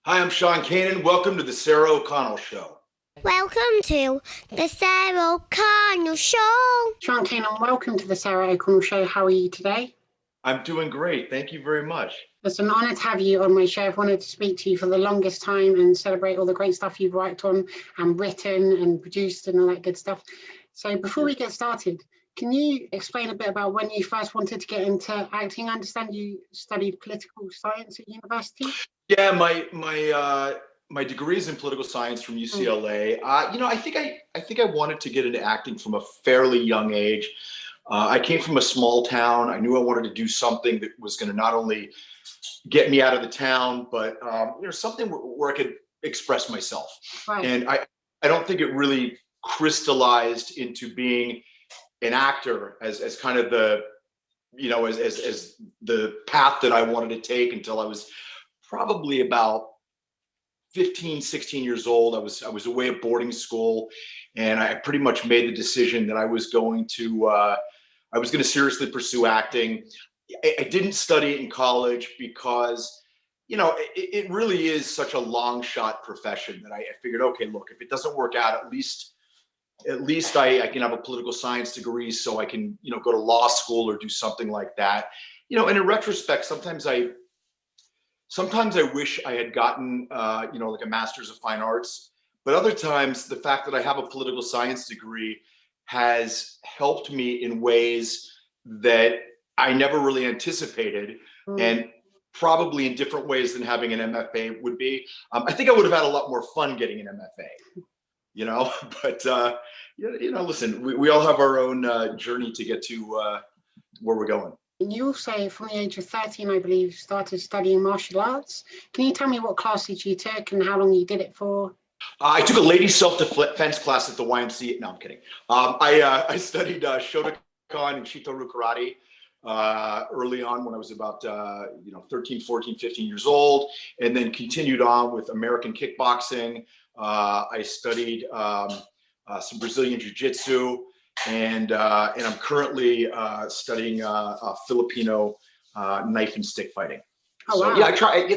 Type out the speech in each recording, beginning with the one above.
Hi, I'm Sean Kanan. Welcome to the Sarah O'Connell Show. Welcome to the Sarah O'Connell Show. Sean Kanan, welcome to the Sarah O'Connell Show. How are you today? I'm doing great. Thank you very much. It's an honor to have you on my show. I've wanted to speak to you for the longest time and celebrate all the great stuff you've worked on and written and produced and all that good stuff. So before we get started, can you explain a bit about when you first wanted to get into acting? I understand you studied political science at university. Yeah, my degree is in political science from UCLA. I think I wanted to get into acting from a fairly young age. I came from a small town. I knew I wanted to do something that was going to not only get me out of the town, but something where I could express myself. Right. And I don't think it really crystallized into being an actor as kind of the as the path that I wanted to take until I was probably about 15, 16 years old. I was away at boarding school, and I pretty much made the decision that I was going to seriously pursue acting. I didn't study it in college because it really is such a long shot profession that I figured, okay, look, if it doesn't work out, at least I can have a political science degree, so I can go to law school or do something like that. And in retrospect, sometimes I wish I had gotten like a master's of fine arts, but other times the fact that I have a political science degree has helped me in ways that I never really anticipated, and probably in different ways than having an MFA would be. I think I would have had a lot more fun getting an MFA, but listen, we all have our own journey to get to where we're going. You also, from the age of 13, I believe, started studying martial arts. Can you tell me what classes you took and how long you did it for? I took a ladies' self-defense class at the YMCA. No, I'm kidding. I studied Shotokan and Shito-ryu karate early on when I was about 13, 14, 15 years old, and then continued on with American kickboxing. I studied some Brazilian jiu-jitsu, and I'm currently studying Filipino knife and stick fighting. Oh, so wow. yeah, I try.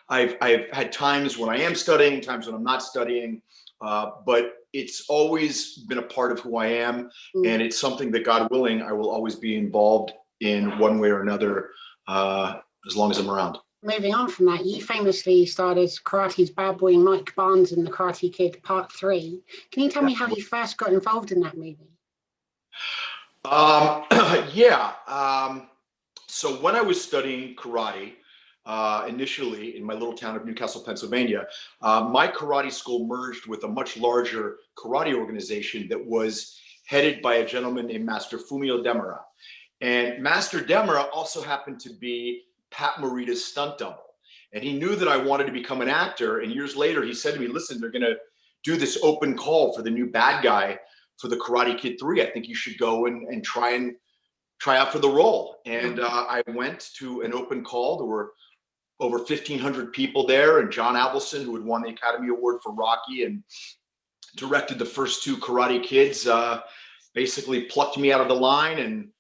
I've had times when I am studying, times when I'm not studying, but it's always been a part of who I am, and it's something that, God willing, I will always be involved in one way or another as long as I'm around. Moving on from that, you famously starred as karate's bad boy Mike Barnes in The Karate Kid Part 3. Can you tell me how you first got involved in that movie? So when I was studying karate, initially in my little town of Newcastle, Pennsylvania, my karate school merged with a much larger karate organization that was headed by a gentleman named Master Fumio Demura. And Master Demura also happened to be Pat Morita's stunt double. And he knew that I wanted to become an actor. And years later, he said to me, listen, they're going to do this open call for the new bad guy for the Karate Kid 3. I think you should go and try out for the role. And I went to an open call. There were over 1,500 people there, and John Avildsen, who had won the Academy Award for Rocky and directed the first two Karate Kids, basically plucked me out of the line, and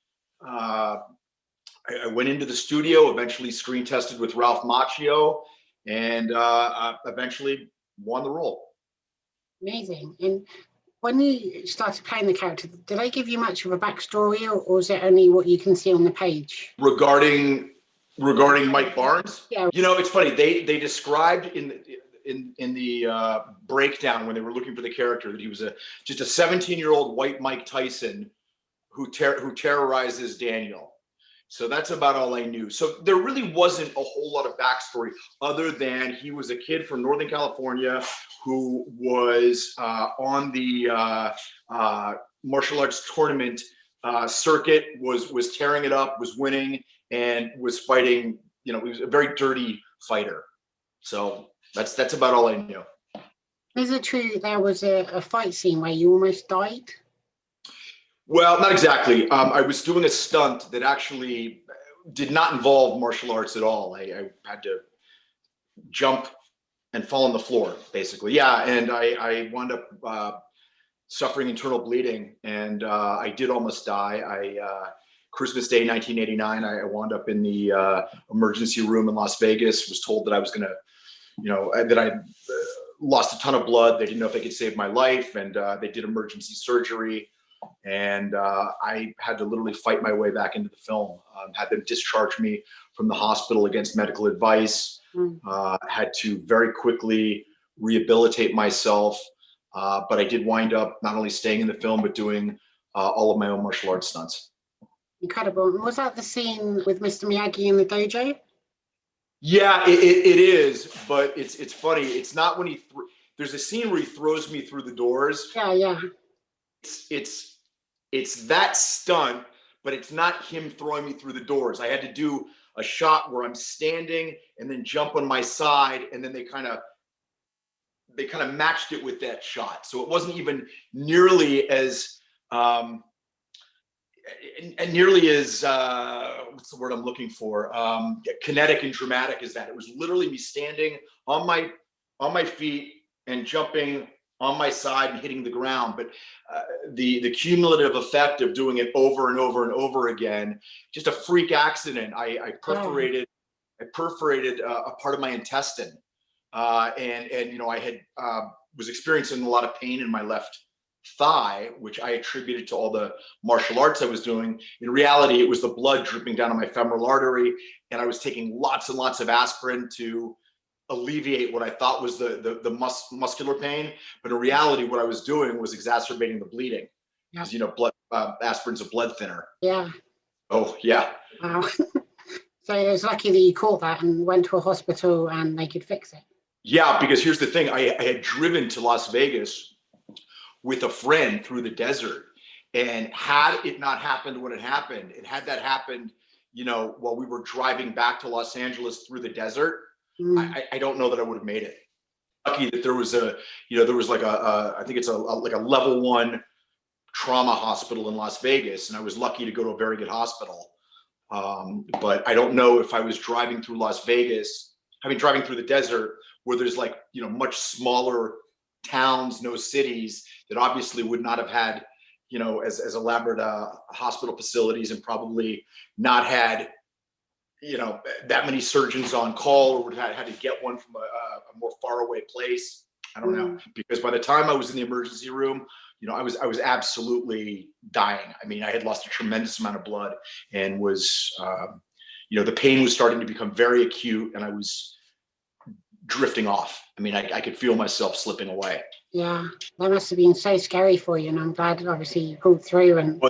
I went into the studio, eventually screen tested with Ralph Macchio, and eventually won the role. Amazing. And when you started playing the character, did they give you much of a backstory, or is it only what you can see on the page? Regarding Mike Barnes, Yeah. It's funny. They described in the breakdown when they were looking for the character that he was just a 17-year-old white Mike Tyson who terrorizes Daniel. So that's about all I knew. So there really wasn't a whole lot of backstory other than he was a kid from Northern California who was on the martial arts tournament circuit, was tearing it up, was winning, and was fighting. He was a very dirty fighter. So that's about all I knew. Is it true there was a fight scene where you almost died? Well, not exactly. I was doing a stunt that actually did not involve martial arts at all. I had to jump and fall on the floor, basically. Yeah, and I wound up suffering internal bleeding, and I did almost die. Christmas Day, 1989, I wound up in the emergency room in Las Vegas, was told that I was going to that I lost a ton of blood. They didn't know if they could save my life, and they did emergency surgery. And I had to literally fight my way back into the film. Had them discharge me from the hospital against medical advice. Had to very quickly rehabilitate myself. But I did wind up not only staying in the film, but doing all of my own martial arts stunts. Incredible. And was that the scene with Mr. Miyagi in the dojo? Yeah, it is. But it's funny. It's not when there's a scene where he throws me through the doors. Yeah. It's that stunt, but it's not him throwing me through the doors. I had to do a shot where I'm standing and then jump on my side, and then they kind of matched it with that shot. So it wasn't even nearly as what's the word I'm looking for? Kinetic and dramatic as that. It was literally me standing on my feet and jumping on my side and hitting the ground. But the cumulative effect of doing it over and over and over again, just a freak accident. I perforated a part of my intestine, and I had was experiencing a lot of pain in my left thigh, which I attributed to all the martial arts I was doing. In reality, it was the blood dripping down on my femoral artery, and I was taking lots and lots of aspirin to alleviate what I thought was the muscular pain. But in reality, what I was doing was exacerbating the bleeding, because blood aspirin's a blood thinner. Yeah. Oh yeah. Wow. So it was lucky that you caught that and went to a hospital and they could fix it. Yeah, because here's the thing: I had driven to Las Vegas with a friend through the desert, and had it not happened when it happened, and had that happened, while we were driving back to Los Angeles through the desert, I don't know that I would have made it. Lucky that there was I think it's like a level 1 trauma hospital in Las Vegas, and I was lucky to go to a very good hospital. But I don't know if I was driving through Las Vegas, driving through the desert where there's much smaller towns, no cities, that obviously would not have had, as elaborate hospital facilities, and probably not had, that many surgeons on call, or would have had to get one from a more far away place. I don't know, because by the time I was in the emergency room, I was absolutely dying. I had lost a tremendous amount of blood, and was, the pain was starting to become very acute, and I was drifting off. I could feel myself slipping away. Yeah, that must have been so scary for you, and I'm glad obviously you pulled through, and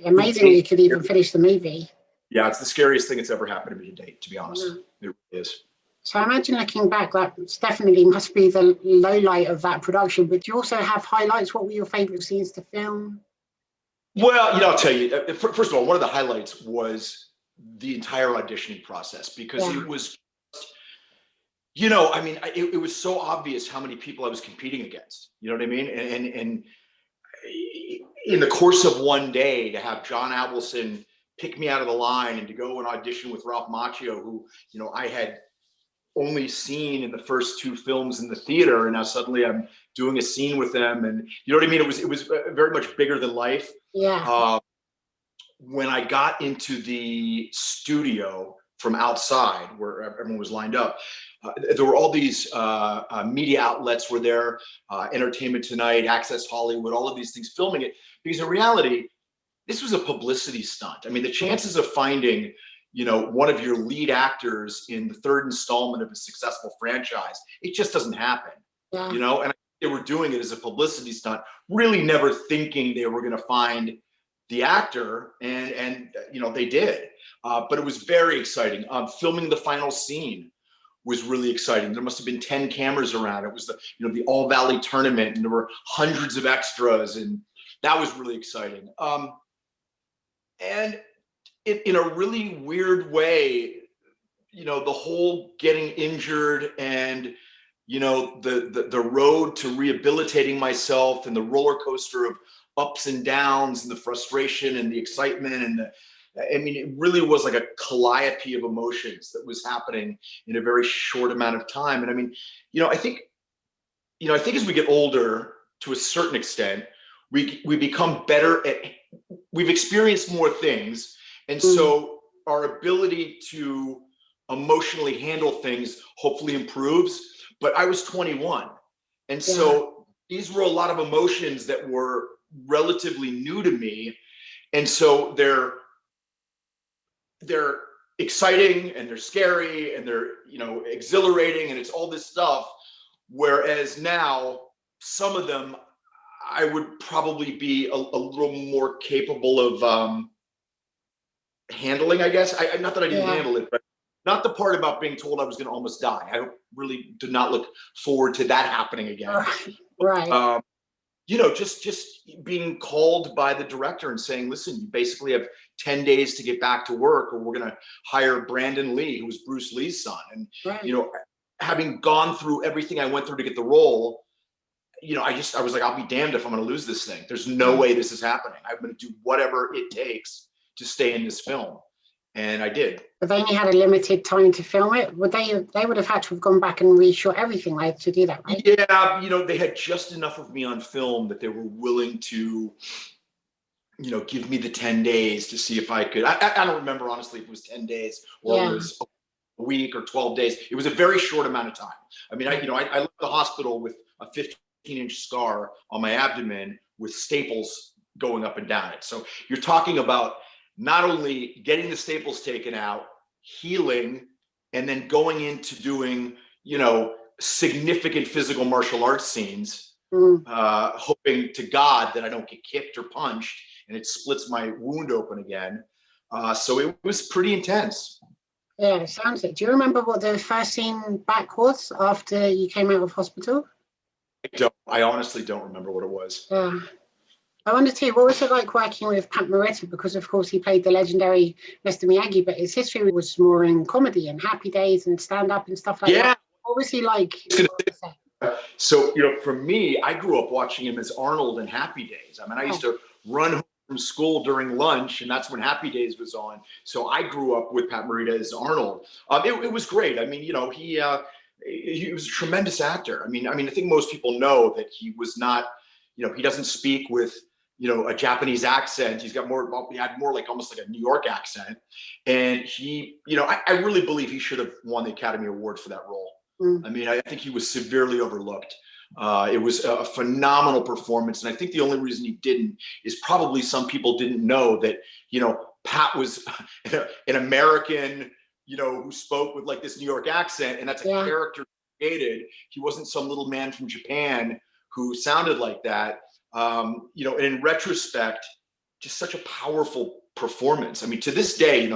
amazingly you could even finish the movie. Yeah, it's the scariest thing that's ever happened to me to date, to be honest. Yeah. It really is. So I imagine looking back, that definitely must be the low light of that production, but do you also have highlights? What were your favorite scenes to film? Well, I'll tell you, first of all, one of the highlights was the entire auditioning process, because it was, it was so obvious how many people I was competing against. You know what I mean? And in the course of one day, to have John Avildsen pick me out of the line and to go and audition with Ralph Macchio, who, I had only seen in the first 2 films in the theater, and now suddenly I'm doing a scene with them, and you know what I mean? It was very much bigger than life. Yeah. When I got into the studio from outside, where everyone was lined up, there were all these media outlets were there, Entertainment Tonight, Access Hollywood, all of these things filming it, because in reality, this was a publicity stunt. The chances of finding, one of your lead actors in the 3rd installment of a successful franchise, it just doesn't happen. Yeah. And I think they were doing it as a publicity stunt, really never thinking they were going to find the actor, and they did. But it was very exciting. Filming the final scene was really exciting. There must have been 10 cameras around. It was the All Valley tournament, and there were hundreds of extras, and that was really exciting. And in a really weird way, the whole getting injured, and the road to rehabilitating myself, and the roller coaster of ups and downs, and the frustration and the excitement, and it really was like a calliope of emotions that was happening in a very short amount of time. And I think as we get older, to a certain extent, we become better at, we've experienced more things, and so our ability to emotionally handle things hopefully improves. but I was 21. And so these were a lot of emotions that were relatively new to me. And so they're exciting and they're scary and they're, exhilarating, and it's all this stuff. Whereas now, some of them I would probably be a little more capable of handling, I guess. Not that I didn't handle it, but not the part about being told I was going to almost die. I really did not look forward to that happening again. Right. Just being called by the director and saying, listen, you basically have 10 days to get back to work, or we're going to hire Brandon Lee, who was Bruce Lee's son. And, having gone through everything I went through to get the role, I was like, I'll be damned if I'm going to lose this thing. There's no way this is happening. I'm going to do whatever it takes to stay in this film. And I did. But they only had a limited time to film it. They would have had to have gone back and reshot everything like to do that, right? Yeah, they had just enough of me on film that they were willing to, give me the 10 days to see if I could. I don't remember, honestly, if it was 10 days or it was a week or 12 days. It was a very short amount of time. I mean, I left the hospital with a 15-inch scar on my abdomen with staples going up and down it. So you're talking about not only getting the staples taken out, healing, and then going into doing, significant physical martial arts scenes, hoping to God that I don't get kicked or punched and it splits my wound open again. So it was pretty intense. Yeah, it sounds it. Do you remember what the first scene back was after you came out of hospital? I honestly don't remember what it was. Yeah. I wonder too, what was it like working with Pat Morita? Because of course he played the legendary Mr. Miyagi, but his history was more in comedy and Happy Days and stand-up and stuff like that. What was he like? So, for me, I grew up watching him as Arnold in Happy Days. I mean, I used to run home from school during lunch, and that's when Happy Days was on. So I grew up with Pat Morita as Arnold. It was great. I mean, he was a tremendous actor. I mean, I think most people know that he was not, he doesn't speak with, a Japanese accent. He had more like almost like a New York accent. And he, I really believe he should have won the Academy Award for that role. I mean, I think he was severely overlooked. It was a phenomenal performance. And I think the only reason he didn't is probably some people didn't know that, Pat was an American, who spoke with like this New York accent. And that's a character created. He wasn't some little man from Japan who sounded like that. And in retrospect, just such a powerful performance. I mean, to this day,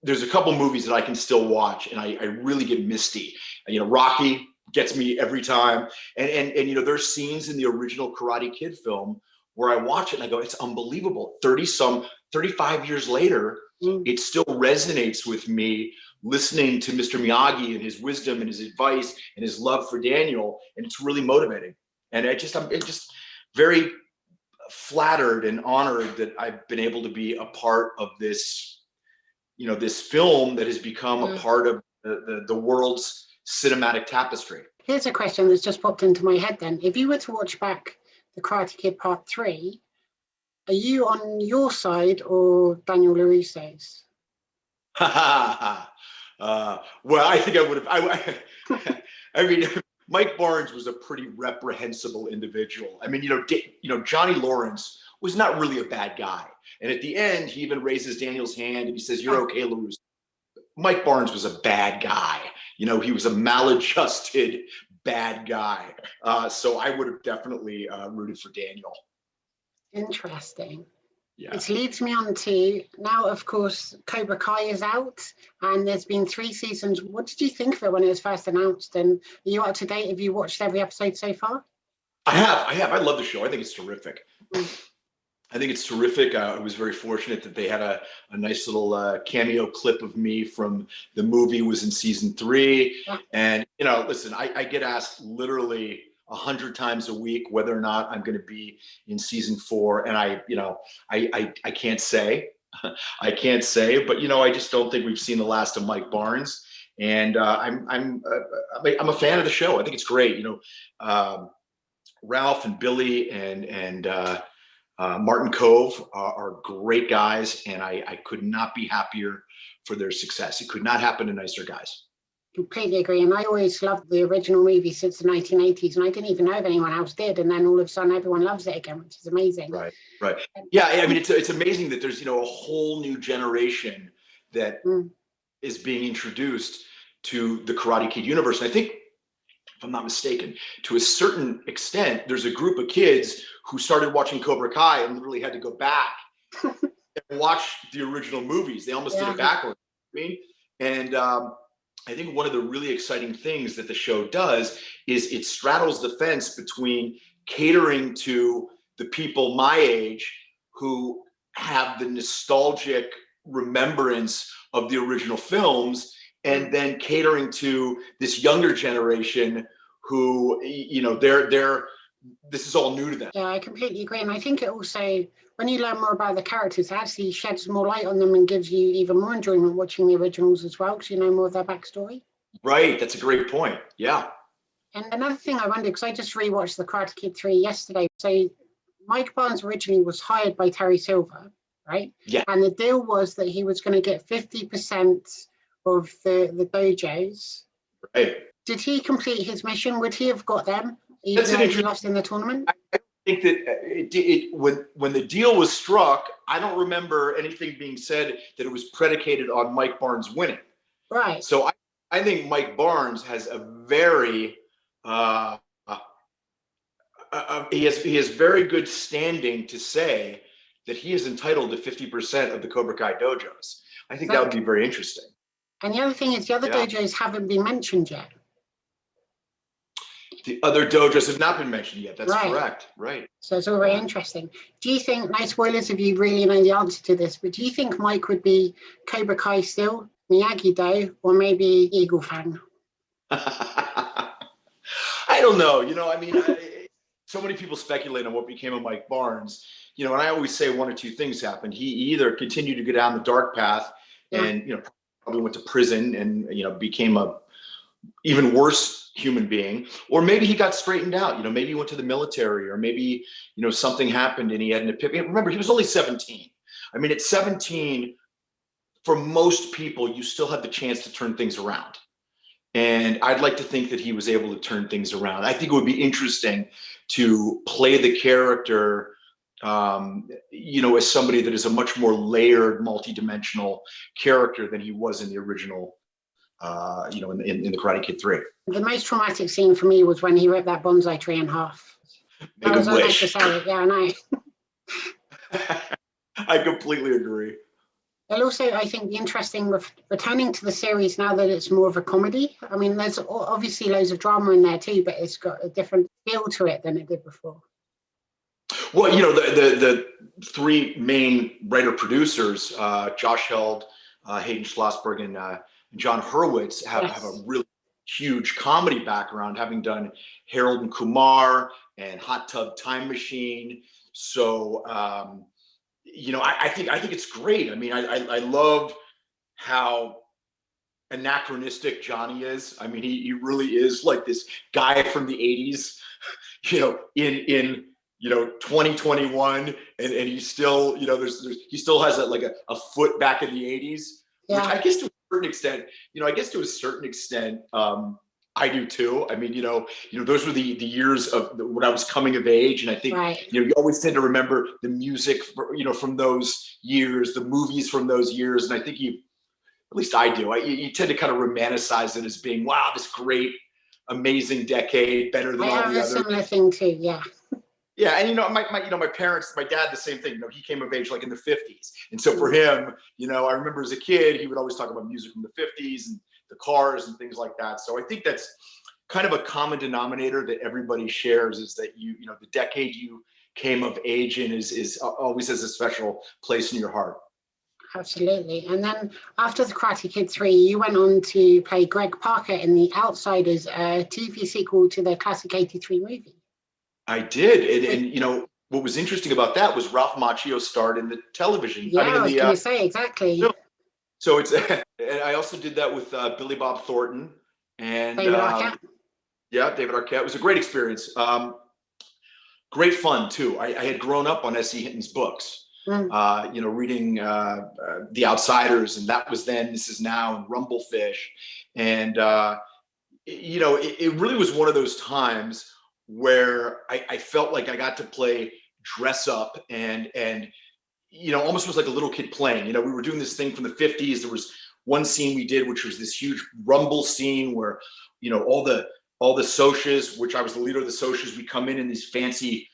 there's a couple movies that I can still watch and I really get misty. Rocky gets me every time. And there's scenes in the original Karate Kid film where I watch it and I go, it's unbelievable. 35 years later, it still resonates with me listening to Mr. Miyagi and his wisdom and his advice and his love for Daniel. And it's really motivating. And I'm just very flattered and honored that I've been able to be a part of this, this film that has become a part of the world's cinematic tapestry. Here's a question that's just popped into my head then. If you were to watch back The Karate Kid Part 3, are you on your side or Daniel LaRusso's? Well, I think I would have. I mean, Mike Barnes was a pretty reprehensible individual. I mean, Johnny Lawrence was not really a bad guy. And at the end, he even raises Daniel's hand and he says, "You're okay, LaRusso." Mike Barnes was a bad guy. He was a maladjusted bad guy. So I would have definitely rooted for Daniel. Interesting. Yeah. Which leads me on to now, of course, Cobra Kai is out and there's been 3 seasons. What did you think of it when it was first announced? And are you up to date? Have you watched every episode so far? I have. I love the show. I think it's terrific. I think it's terrific. I was very fortunate that they had a nice little cameo clip of me from the movie was in season 3. Yeah. And, listen, I get asked literally 100 times a week whether or not I'm going to be in season 4. And I can't say. I can't say, but, I just don't think we've seen the last of Mike Barnes. And I'm a fan of the show. I think it's great. Ralph and Billy and Martin Kove are great guys, and I could not be happier for their success. It could not happen to nicer guys. Completely agree. And I always loved the original movie since the 1980s, and I didn't even know if anyone else did. And then all of a sudden, everyone loves it again, which is amazing. Right, right. Yeah, I mean, it's amazing that there's, a whole new generation that is being introduced to the Karate Kid universe. And I think, if I'm not mistaken, to a certain extent, there's a group of kids who started watching Cobra Kai and literally had to go back and watch the original movies. They almost did it backwards. I mean, and I think one of the really exciting things that the show does is it straddles the fence between catering to the people my age who have the nostalgic remembrance of the original films, and then catering to this younger generation who, this is all new to them. Yeah, I completely agree. And I think it also, when you learn more about the characters, it actually sheds more light on them and gives you even more enjoyment watching the originals as well, because you know more of their backstory. Right, that's a great point. Yeah. And another thing I wondered, because I just rewatched The Karate Kid 3 yesterday. So Mike Barnes originally was hired by Terry Silver, right? Yeah. And the deal was that he was going to get 50% of the dojos. Right. Did he complete his mission? Would he have got them, even though he lost in the tournament? I think that when the deal was struck, I don't remember anything being said that it was predicated on Mike Barnes winning. Right. So I think Mike Barnes has a very he has very good standing to say that he is entitled to 50% of the Cobra Kai dojos. I think that would be very interesting. And the other thing is, the other dojos haven't been mentioned yet. The other dojos have not been mentioned yet. That's correct. Right. So it's all very interesting. Do you think, no spoilers if you really know the answer to this, but do you think Mike would be Cobra Kai still, Miyagi-Do, or maybe Eagle Fang? I don't know. I mean, so many people speculate on what became of Mike Barnes. And I always say one or two things happened. He either continued to go down the dark path and, probably went to prison and, became a even worse human being, or maybe he got straightened out. Maybe he went to the military, or maybe, something happened and he had an epiphany. Remember, he was only 17. I mean, at 17, for most people, you still have the chance to turn things around. And I'd like to think that he was able to turn things around. I think it would be interesting to play the character, as somebody that is a much more layered, multidimensional character than he was in the original, in the Karate Kid 3. The most traumatic scene for me was when he ripped that bonsai tree in half. Make a wish. Yeah, I know. I completely agree. And also, I think the interesting returning to the series now that it's more of a comedy. I mean, there's obviously loads of drama in there too, but it's got a different feel to it than it did before. Well, the three main writer-producers, Josh Held, Hayden Schlossberg, and John Hurwitz have a really huge comedy background, having done Harold and Kumar and Hot Tub Time Machine. So, I think it's great. I mean, I love how anachronistic Johnny is. I mean, he really is like this guy from the 80s, in 2021, and he's still, he still has a foot back in the 80s, which I guess to a certain extent, I do too. I mean, those were the years of when I was coming of age, and I think you always tend to remember the music, from those years, the movies from those years, and I think at least I do. You tend to kind of romanticize it as being, wow, this great, amazing decade, better than all the others. I have a similar thing too. Yeah. Yeah, and my parents, my dad, the same thing. He came of age like in the 50s, and so for him, I remember as a kid, he would always talk about music from the 50s and the Cars and things like that. So I think that's kind of a common denominator that everybody shares, is that the decade you came of age in is always has a special place in your heart. Absolutely. And then after the Karate Kid 3, you went on to play Gregg Parker in The Outsiders, a TV sequel to the classic '83 movie. I did, and what was interesting about that was Ralph Macchio starred in the television. Yeah, I was going to say, exactly. So it's, and I also did that with Billy Bob Thornton and David Arquette. Yeah, David Arquette. It was a great experience. Great fun too. I had grown up on S.E. Hinton's books, reading The Outsiders, and That Was Then, This Is Now, and Rumblefish. And it really was one of those times where I felt like I got to play dress up and almost was like a little kid playing. We were doing this thing from the 50s. There was one scene we did, which was this huge rumble scene where, all the socias, which I was the leader of the socias, we come in these fancy,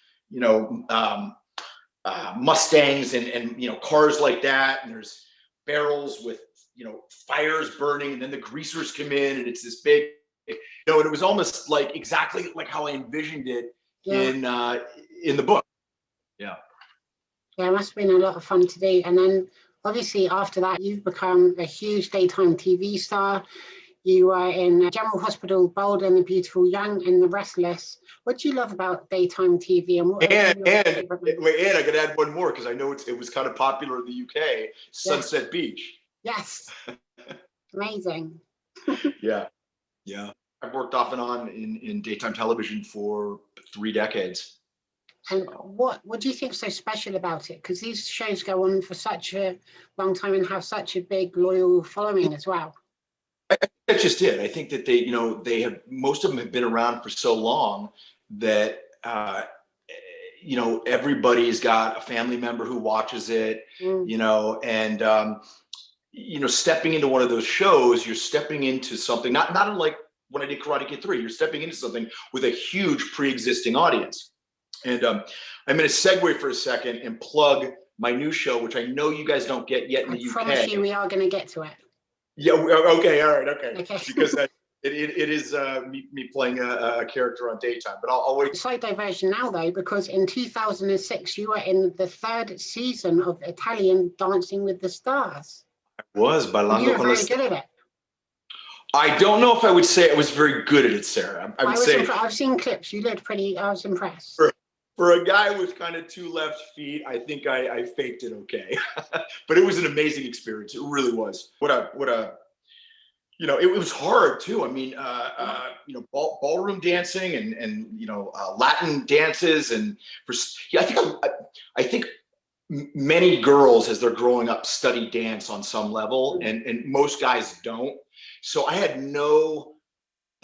Mustangs and cars like that. And there's barrels with, fires burning, and then the greasers come in and it's this big, and it was almost like exactly like how I envisioned it in the book. Yeah. Yeah, it must have been a lot of fun to do. And then obviously after that, you've become a huge daytime TV star. You were in General Hospital, Bold and the Beautiful, Young and the Restless. What do you love about daytime TV? And I could add one more because I know it was kind of popular in the UK, Sunset Beach. Yes. Amazing. Yeah. I've worked off and on in daytime television for 3 decades. And what do you think is so special about it? Because these shows go on for such a long time and have such a big loyal following as well. That's just it. I think that most of them have been around for so long that everybody's got a family member who watches it. Stepping into one of those shows, you're stepping into something not unlike when I did Karate Kid 3. You're stepping into something with a huge pre-existing audience. And I'm going to segue for a second and plug my new show, which I know you guys don't get yet in the UK. I promise you we are going to get to it. Yeah. Okay. All right. Okay. Because it is me playing a character on daytime, but I'll wait. Slight diversion now, though, because in 2006 you were in the 3rd season of Italian Dancing with the Stars. I was Bailando You were con very le good at it. I don't know if I would say I was very good at it, Sarah. I would say I've seen clips. You looked pretty. I was impressed. For a guy with kind of 2 left feet, I think I faked it okay. But it was an amazing experience. It really was. It was hard too. I mean, ballroom dancing and Latin dances, and I think many girls as they're growing up study dance on some level, and most guys don't. So I had no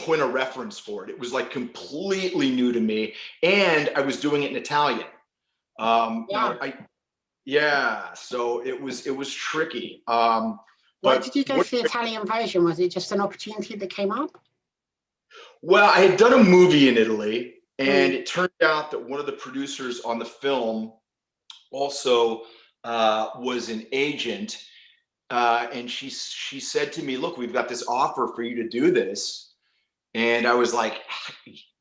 point of reference for it. It was like completely new to me, and I was doing it in Italian. So it was tricky. Why did you go for the Italian version? Was it just an opportunity that came up? Well, I had done a movie in Italy, and it turned out that one of the producers on the film also was an agent, and she said to me, "Look, we've got this offer for you to do this." And I was like,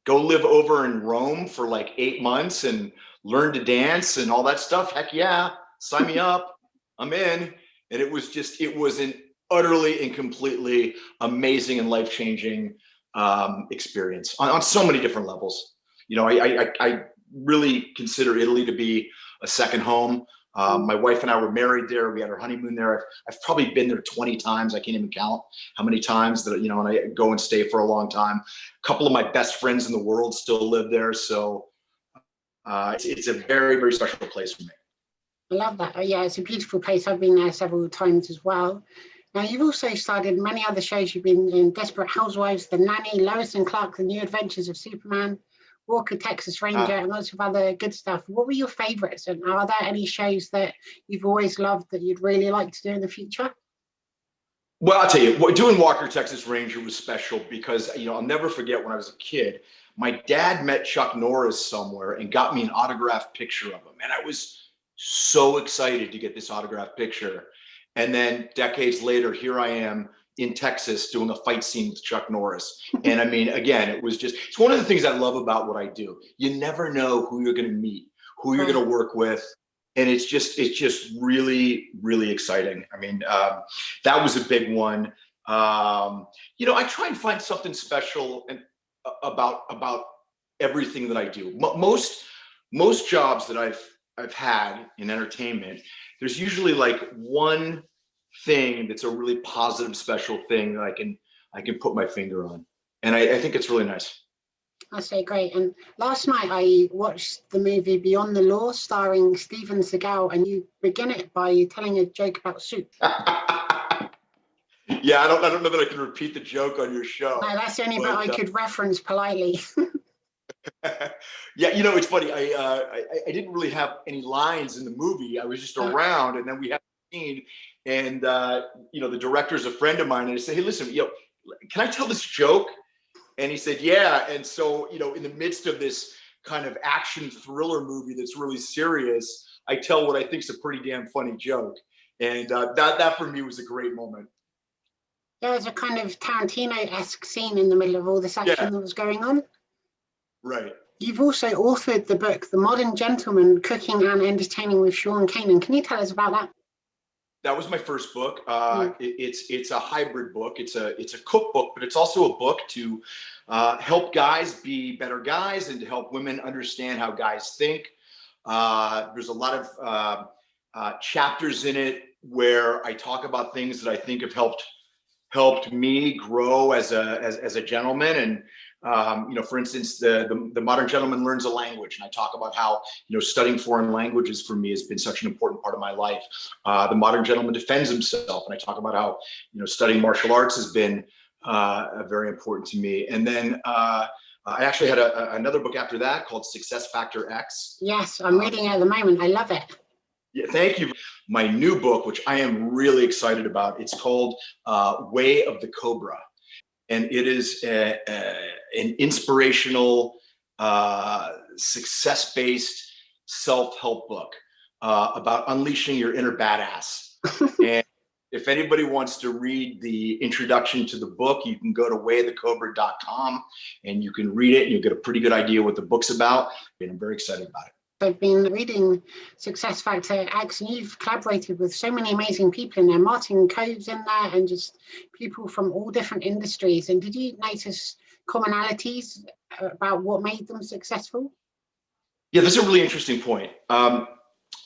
go live over in Rome for like 8 months and learn to dance and all that stuff. Heck yeah, sign me up. I'm in. And it was an utterly and completely amazing and life-changing experience on so many different levels. I really consider Italy to be a second home. My wife and I were married there. We had our honeymoon there. I've probably been there 20 times. I can't even count how many times that, and I go and stay for a long time. A couple of my best friends in the world still live there. So it's a very, very special place for me. I love that. Oh, yeah, it's a beautiful place. I've been there several times as well. Now, you've also started many other shows. You've been in Desperate Housewives, The Nanny, Lois and Clark, The New Adventures of Superman, Walker, Texas Ranger, and lots of other good stuff. What were your favorites? And are there any shows that you've always loved that you'd really like to do in the future? Well, I'll tell you, doing Walker, Texas Ranger was special because, I'll never forget when I was a kid, my dad met Chuck Norris somewhere and got me an autographed picture of him. And I was so excited to get this autographed picture. And then decades later, here I am in Texas doing a fight scene with Chuck Norris. And I mean, again, it's one of the things I love about what I do. You never know who you're going to meet, who you're going to work with. And it's just really, really exciting. I mean, that was a big one. I try and find something special about everything that I do. Most jobs that I've had in entertainment, there's usually like one thing that's a really positive, special thing that I can put my finger on, and I think it's really nice. I say great. And last night I watched the movie Beyond the Law, starring Steven Seagal, and you begin it by telling a joke about soup. Yeah, I don't know that I can repeat the joke on your show. No, that's the only bit but, I could reference politely. Yeah, it's funny. I didn't really have any lines in the movie. I was just around, and then we had a scene, and the director's a friend of mine, and I said, "Hey, listen, can I tell this joke?" And he said, "Yeah." And so, in the midst of this kind of action thriller movie that's really serious, I tell what I think is a pretty damn funny joke, and that for me was a great moment. There was a kind of Tarantino-esque scene in the middle of all this action that was going on. Right. You've also authored the book, The Modern Gentleman, Cooking and Entertaining with Sean Kanan. Can you tell us about that? That was my first book. It's a hybrid book. It's a cookbook, but it's also a book to help guys be better guys and to help women understand how guys think. There's a lot of chapters in it where I talk about things that I think have helped me grow as a gentleman. And for instance, the modern gentleman learns a language, and I talk about how studying foreign languages for me has been such an important part of my life. The modern gentleman defends himself, and I talk about how studying martial arts has been very important to me. And then I actually had another book after that called Success Factor X. Yes, I'm reading it at the moment. I love it. Yeah, thank you. My new book, which I am really excited about, it's called Way of the Cobra. And it is an inspirational, success-based self-help book about unleashing your inner badass. And if anybody wants to read the introduction to the book, you can go to wayofthecobra.com and you can read it, and you'll get a pretty good idea what the book's about. And I'm very excited about it. I've been reading Success Factor X, and you've collaborated with so many amazing people in there. Martin Kove's in there, and just people from all different industries. And did you notice commonalities about what made them successful? Yeah, that's a really interesting point.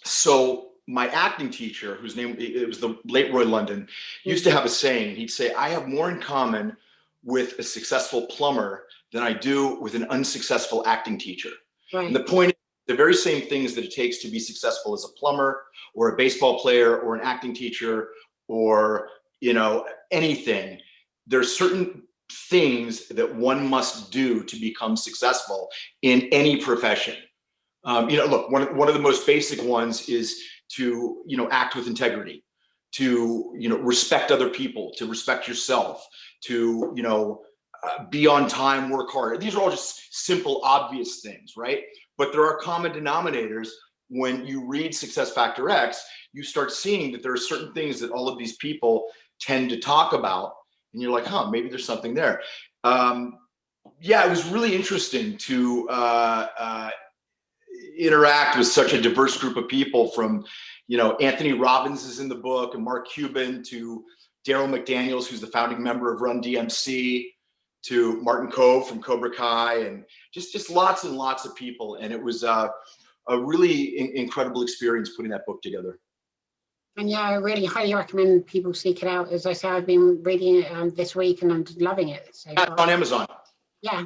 So my acting teacher, whose name, it was the late Roy London, used to have a saying. He'd say, "I have more in common with a successful plumber than I do with an unsuccessful acting teacher." Right. And the point is, the very same things that it takes to be successful as a plumber or a baseball player or an acting teacher or anything. There's certain things that one must do to become successful in any profession. Look, one of the most basic ones is to act with integrity, to respect other people, to respect yourself, to be on time, work hard. These are all just simple, obvious things, right? But there are common denominators. When you read Success Factor X, you start seeing that there are certain things that all of these people tend to talk about, and you're like, huh, maybe there's something there. Yeah, it was really interesting to interact with such a diverse group of people, from Anthony Robbins is in the book, and Mark Cuban, to Daryl McDaniels, who's the founding member of Run DMC, to Martin Kove from Cobra Kai, and just lots and lots of people. And it was a really incredible experience putting that book together. And yeah, I really highly recommend people seek it out. As I say, I've been reading it this week, and I'm loving it. So on Amazon. Yeah,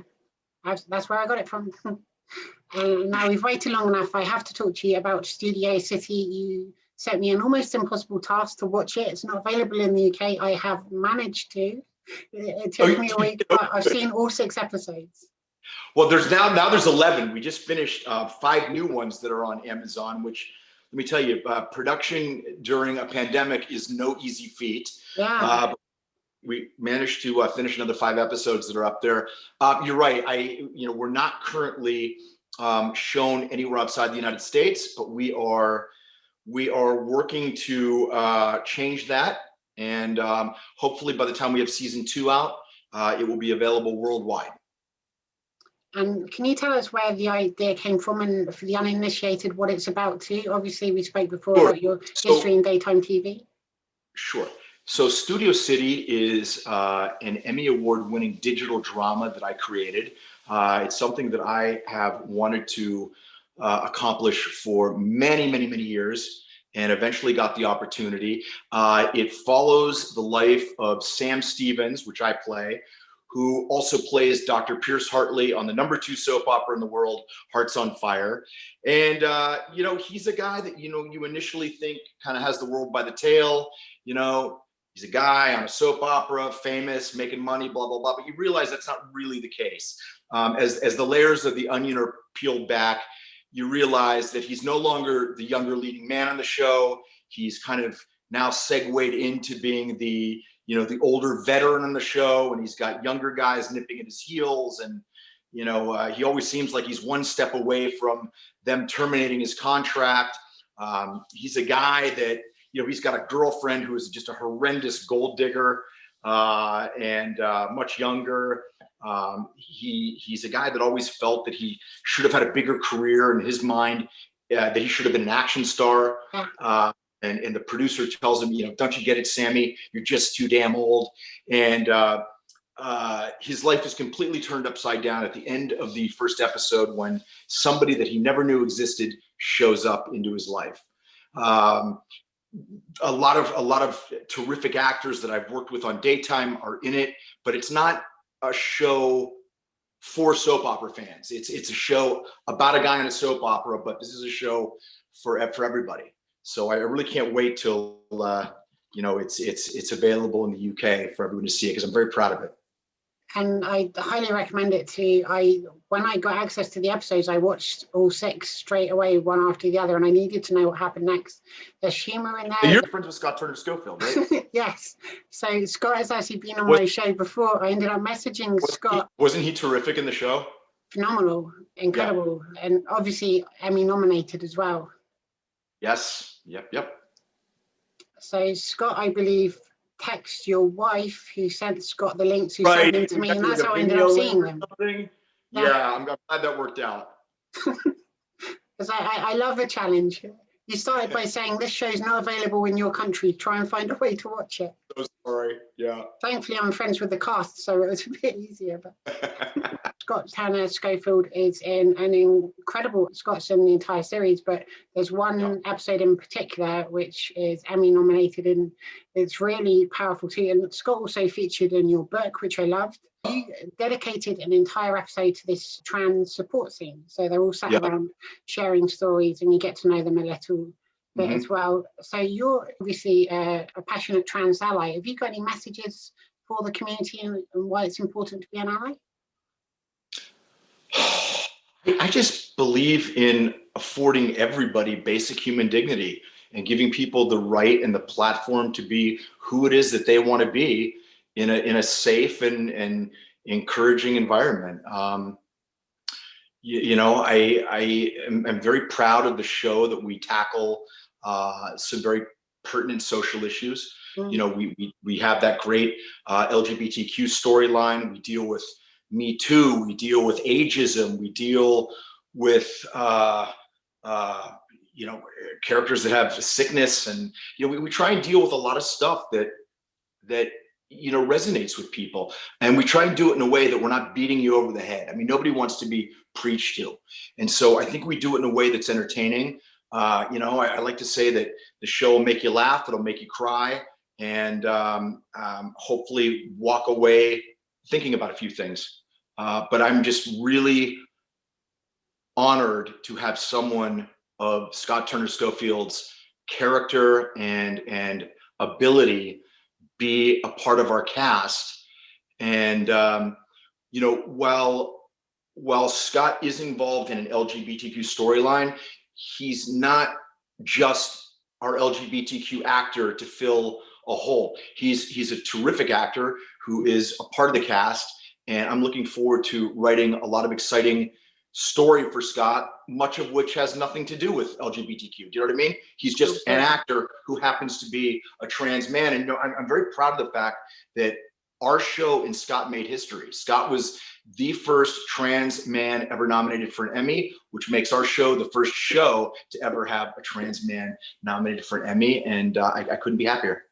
that's where I got it from. And now we've waited long enough. I have to talk to you about Studio City. You set me an almost impossible task to watch it. It's not available in the UK. I have managed to. It took me a week, but I've seen all 6 episodes. Well, there's now there's 11. We just finished 5 new ones that are on Amazon, which, let me tell you, production during a pandemic is no easy feat. Yeah. We managed to finish another 5 episodes that are up there. You're right. We're not currently shown anywhere outside the United States, but we are working to change that. And hopefully by the time we have season 2 out, it will be available worldwide. And can you tell us where the idea came from, and for the uninitiated, what it's about too? Obviously, we spoke before about your history in daytime TV. Sure. So Studio City is an Emmy Award-winning digital drama that I created. It's something that I have wanted to accomplish for many, many, many years, and eventually got the opportunity. It follows the life of Sam Stevens, which I play, who also plays Dr. Pierce Hartley on the #2 soap opera in the world, Hearts on Fire. And, he's a guy that, you initially think kind of has the world by the tail, he's a guy on a soap opera, famous, making money, blah, blah, blah. But you realize that's not really the case. As the layers of the onion are peeled back, you realize that he's no longer the younger leading man on the show. He's kind of now segued into being the older veteran on the show, and he's got younger guys nipping at his heels. And, he always seems like he's one step away from them terminating his contract. He's a guy that, he's got a girlfriend who is just a horrendous gold digger and much younger. He's a guy that always felt that he should have had a bigger career in his mind, that he should have been an action star. And the producer tells him, don't you get it, Sammy? You're just too damn old. And his life is completely turned upside down at the end of the first episode when somebody that he never knew existed shows up into his life. A lot of terrific actors that I've worked with on daytime are in it, but it's not a show for soap opera fans. It's a show about a guy in a soap opera, but this is a show for everybody. So I really can't wait till it's available in the UK for everyone to see it, because I'm very proud of it. And I highly recommend it too. When I got access to the episodes, I watched all 6 straight away, one after the other, and I needed to know what happened next. There's humor in there. You're friends with Turner Schofield, right? Yes. So Scott has actually been on my show before. I ended up messaging Scott. Wasn't he terrific in the show? Phenomenal, incredible, and obviously Emmy nominated as well. Yes. Yep. So Scott, I believe, text your wife who sent Scott the links, who sent them to me, and that's how I ended up seeing them. Yeah, I'm glad that worked out. Because I love the challenge. You started by saying this show's not available in your country. Try and find a way to watch it. So sorry. Yeah. Thankfully, I'm friends with the cast, so it was a bit easier. But Scott Turner Schofield is in an incredible. Scott's in the entire series, but there's one episode in particular which is Emmy nominated, and it's really powerful too. And Scott also featured in your book, which I loved. You dedicated an entire episode to this trans support scene. So they're all sat around sharing stories, and you get to know them a little bit as well. So you're obviously a passionate trans ally. Have you got any messages for the community and why it's important to be an ally? I just believe in affording everybody basic human dignity and giving people the right and the platform to be who it is that they want to be in a safe and encouraging environment. I am very proud of the show that we tackle some very pertinent social issues. We have that great LGBTQ storyline. We deal with Me Too. We deal with ageism. We deal with characters that have sickness, and we try and deal with a lot of stuff that resonates with people, and we try and do it in a way that we're not beating you over the head. I mean, nobody wants to be preached to, and so I think we do it in a way that's entertaining. I like to say that the show will make you laugh, it'll make you cry, and hopefully walk away thinking about a few things. But I'm just really honored to have someone of Scott Turner Schofield's character and ability be a part of our cast. And while Scott is involved in an LGBTQ storyline, he's not just our LGBTQ actor to fill a hole. He's a terrific actor who is a part of the cast, and I'm looking forward to writing a lot of exciting story for Scott, much of which has nothing to do with LGBTQ. Do you know what I mean? He's just an actor who happens to be a trans man. And I'm very proud of the fact that our show and Scott made history. Scott was the first trans man ever nominated for an Emmy, which makes our show the first show to ever have a trans man nominated for an Emmy. And I couldn't be happier.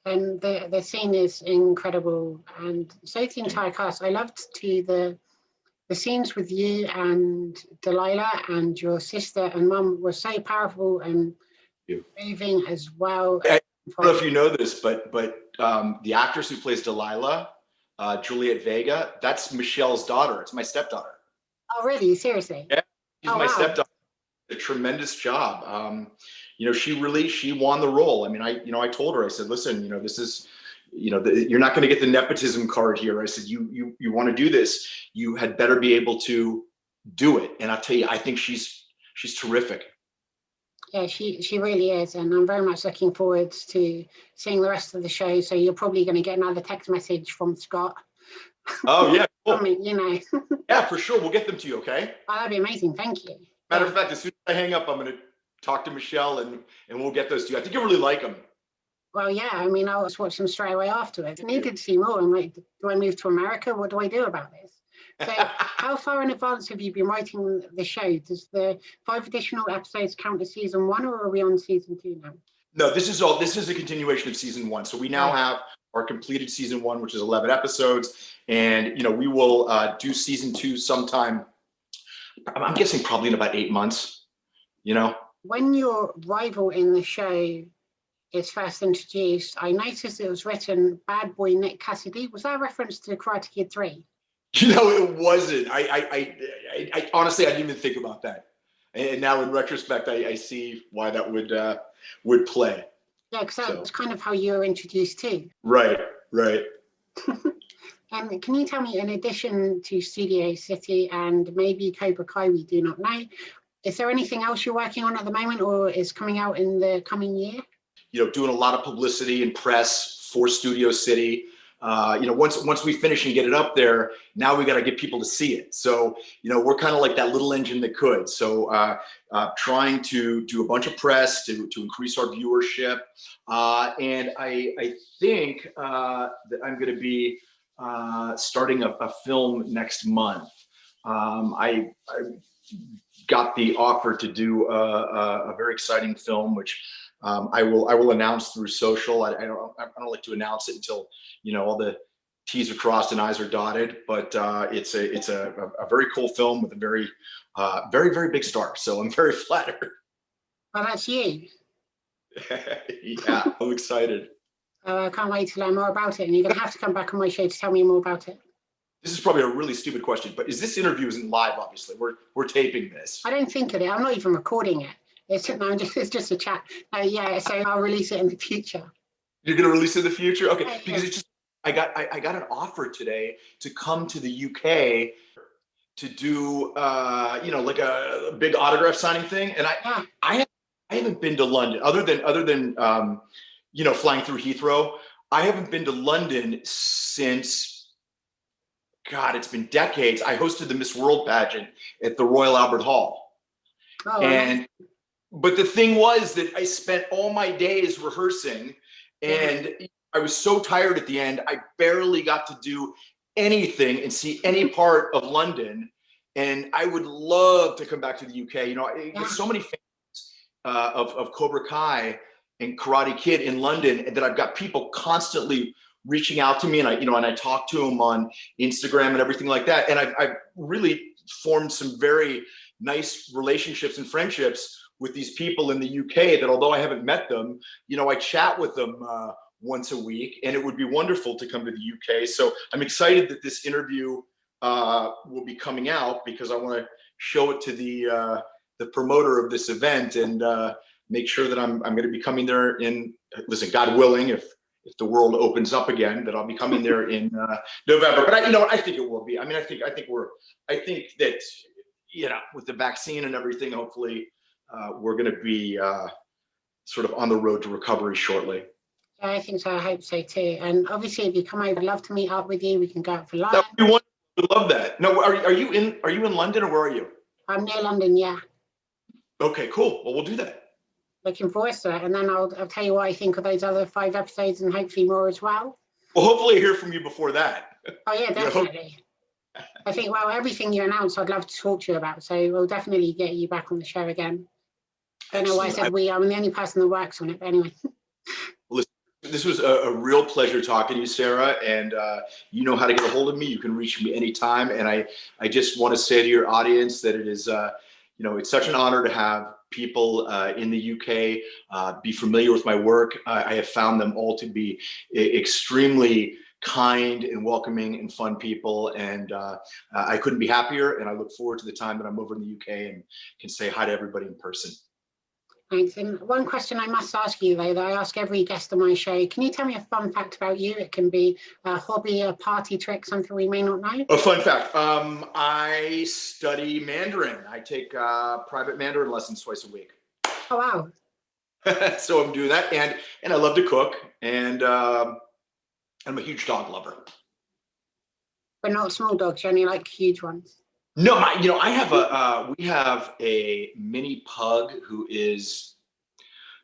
And the scene is incredible, and so the entire cast. I loved the scenes with you and Delilah and your sister and mum were so powerful and moving as well. I don't know if you know this, but the actress who plays Delilah, Juliet Vega, that's Michelle's daughter. It's my stepdaughter. Oh, really? Seriously? Yeah, she's my stepdaughter. A tremendous job. she won the role. I mean, I told her, I said, listen, this is, you're not going to get the nepotism card here. I said, you want to do this, you had better be able to do it. And I'll tell you, I think she's terrific. Yeah, she really is, and I'm very much looking forward to seeing the rest of the show. So you're probably going to get another text message from Scott. Oh yeah, cool. I mean, Yeah, for sure. We'll get them to you. Okay. Oh, that'd be amazing. Thank you. Matter of fact, as soon as I hang up, I'm going to talk to Michelle and we'll get those to you. I think you'll really like them. Well, yeah. I mean, I'll just watch them straight away afterwards. I needed to see more. I'm like, do I move to America? What do I do about this? So how far in advance have you been writing the show? Does the 5 additional episodes count as season 1, or are we on season 2 now? No, this is a continuation of season 1. So we now have our completed season 1, which is 11 episodes. And, we will do season 2 sometime, I'm guessing probably in about 8 months, When your rival in the show is first introduced, I noticed it was written Bad Boy Nick Cassidy. Was that a reference to Karate Kid 3? It wasn't. I honestly, I didn't even think about that. And now in retrospect, I see why that would play. Yeah, because that's kind of how you were introduced too. Right. And can you tell me, in addition to Studio City and maybe Cobra Kai, we do not know, is there anything else you're working on at the moment or is coming out in the coming year? Doing a lot of publicity and press for Studio City. Once we finish and get it up there, now we got to get people to see it. So, we're kind of like that little engine that could. So trying to do a bunch of press to increase our viewership. And I think that I'm going to be starting a film next month. I got the offer to do a very exciting film, which I will announce through social. I don't like to announce it until all the T's are crossed and I's are dotted. But it's a very cool film with a very very big star. So I'm very flattered. Well, that's you. Yeah, I'm excited. I can't wait to learn more about it. And you're going to have to come back on my show to tell me more about it. This is probably a really stupid question, but this interview isn't live? Obviously, we're taping this. I don't think it is. I'm not even recording it. It's just a chat. Yeah, so I'll release it in the future. You're going to release it in the future? Okay, because it's just I got an offer today to come to the UK to do like a big autograph signing thing, and I haven't been to London other than flying through Heathrow. I haven't been to London since, God, it's been decades. I hosted the Miss World pageant at the Royal Albert Hall. Oh, But the thing was that I spent all my days rehearsing, and I was so tired at the end, I barely got to do anything and see any part of London. And I would love to come back to the UK. There's so many fans of Cobra Kai and Karate Kid in London that I've got people constantly reaching out to me, and I talk to them on Instagram and everything like that. And I've really formed some very nice relationships and friendships with these people in the UK that, although I haven't met them, I chat with them once a week, and it would be wonderful to come to the UK. So I'm excited that this interview will be coming out, because I want to show it to the promoter of this event and make sure that I'm going to be coming there listen, God willing, if the world opens up again, that I'll be coming there in November. But I think it will be. I mean, I think that with the vaccine and everything, hopefully we're going to be sort of on the road to recovery shortly. Yeah, I think so. I hope so too. And obviously, if you come over, I'd love to meet up with you. We can go out for lunch. That would be wonderful. I love that. No, are you in London, or where are you? I'm near London. Yeah. Okay, cool. Well, we'll do that. Looking forward to it, and then I'll tell you what I think of those other 5 episodes, and hopefully more as well. Well, hopefully I hear from you before that. Oh yeah, definitely. I think, well, everything you announced, I'd love to talk to you about. So we'll definitely get you back on the show again. Don't know why I said we. I'm the only person that works on it, but anyway. Listen, this was a real pleasure talking to you, Sarah, and you know how to get a hold of me. You can reach me anytime, and I just want to say to your audience that it is it's such an honor to have people in the UK be familiar with my work. I have found them all to be extremely kind and welcoming and fun people, and I couldn't be happier, and I look forward to the time that I'm over in the UK and can say hi to everybody in person. Thanks. And one question I must ask you, though, that I ask every guest on my show, can you tell me a fun fact about you? It can be a hobby, a party trick, something we may not know. A fun fact. I study Mandarin. I take private Mandarin lessons twice a week. Oh, wow. So I'm doing that. And I love to cook. And I'm a huge dog lover. But not small dogs, you only like huge ones. No, I have we have a mini pug who is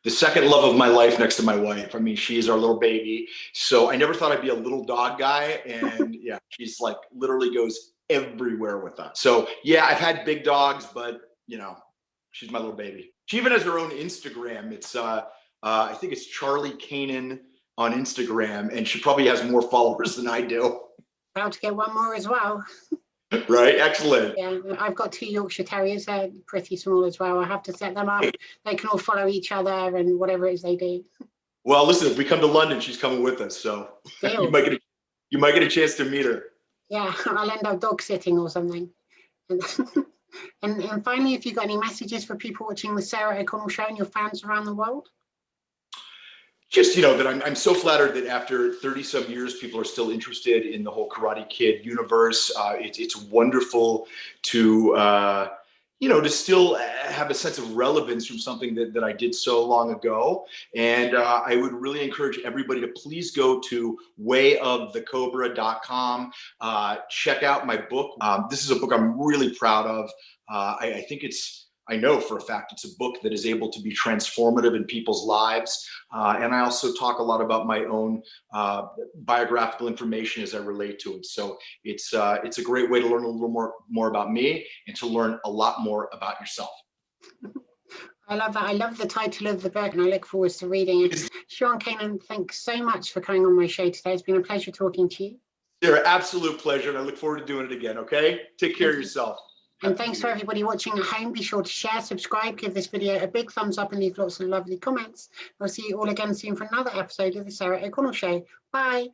the second love of my life next to my wife. I mean, she's our little baby. So I never thought I'd be a little dog guy. And yeah, she's like literally goes everywhere with us. So yeah, I've had big dogs, but she's my little baby. She even has her own Instagram. It's I think it's Charlie Kanan on Instagram, and she probably has more followers than I do. About to get one more as well. Right, excellent. Yeah, I've got 2 Yorkshire Terriers. They're pretty small as well. I have to set them up. They can all follow each other and whatever it is they do. Well, listen, if we come to London, she's coming with us, so you might get a chance to meet her. Yeah, I'll end up dog sitting or something. And finally, if you've got any messages for people watching the Sarah O'Connell Show and your fans around the world? Just, that I'm so flattered that after 30 some years, people are still interested in the whole Karate Kid universe. It's wonderful to, to still have a sense of relevance from something that I did so long ago. And I would really encourage everybody to please go to wayofthecobra.com. Check out my book. This is a book I'm really proud of. I know for a fact it's a book that is able to be transformative in people's lives. And I also talk a lot about my own biographical information as I relate to it. So it's a great way to learn a little more about me and to learn a lot more about yourself. I love that. I love the title of the book and I look forward to reading it. Sean Kanan, thanks so much for coming on my show today. It's been a pleasure talking to you. Sarah, absolute pleasure. And I look forward to doing it again. Okay. Take care of yourself. And thanks for everybody watching at home. Be sure to share, subscribe, give this video a big thumbs up and leave lots of lovely comments. I'll see you all again soon for another episode of the Sarah O'Connell Show. Bye.